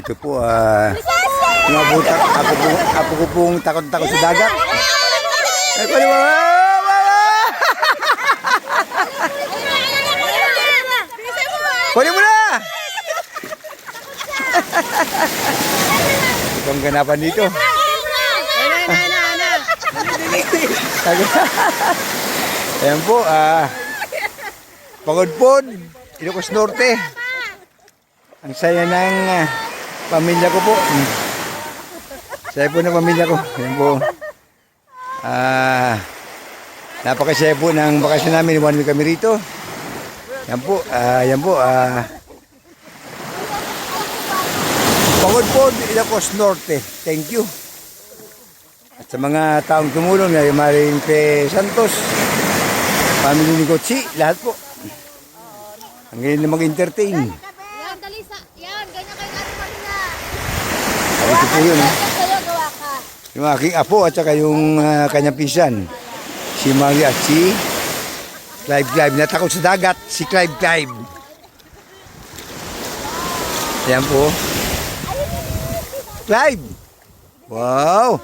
Ito po, ako po pong takot-takot sa dagat. Ay, pwede ba? Pwede mo na! Ito ang ganapan dito. Ayan po, Pagod-pod, Ilocos Norte. Ang saya ng pamilya ko po. Saya po ng pamilya ko. Ayan po. Napakasaya po ng bakasyon namin. 1 week kami rito. Yan po. Pagod-pod, Ilocos Norte. Thank you. At sa mga taong tumulong na yung Maring P. Santos, family ni Gotsi, lahat po. Ang ganyan na mag-entertain. Yan, dali sa... Yan, ganyan kayo natin kanina. Ito po yun. Sa'yo, gawa ka. Yung aking apo at saka yung kanyang pisan. Si Mali at si Clive. Natakot sa dagat, si Clive. Yan po. Clive! Wow!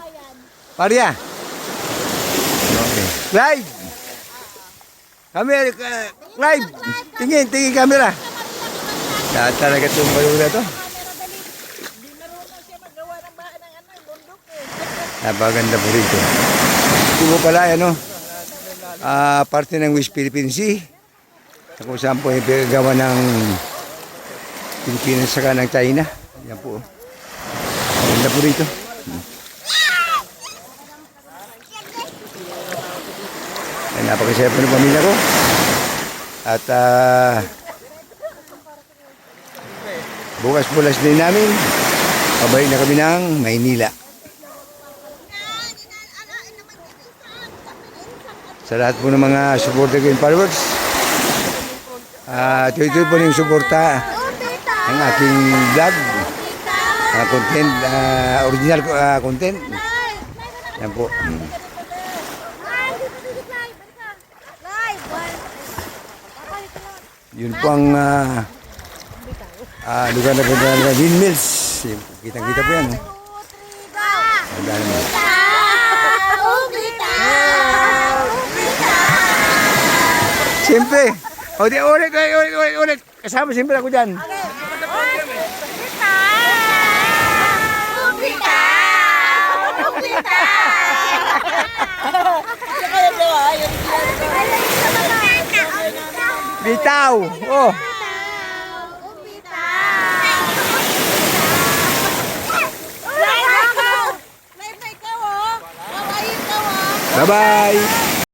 Paria! Okay. Clive! Clive! Tingin camera. Lahat talaga itong balula to. Napaganda po rito. Ito po pala, parte ng West Philippine Sea. Kung saan po yung gawa ng Pilipinas saka ng China. Yan po. Ganda po rito. Napakasaya po ng pamilya ko. At bukas din namin. Pabalik na kami ng Maynila. Sa lahat po ng mga supporter ko and followers. Ito po yung suporta ng aking vlog. Content, original content. Yan po. Yun po ang lugar na punta ng windmills. Kitang-kita po yan. Siyempre. Ulit. Kasama siyempre ako dyan. Bitaw. Oh. Bye-bye.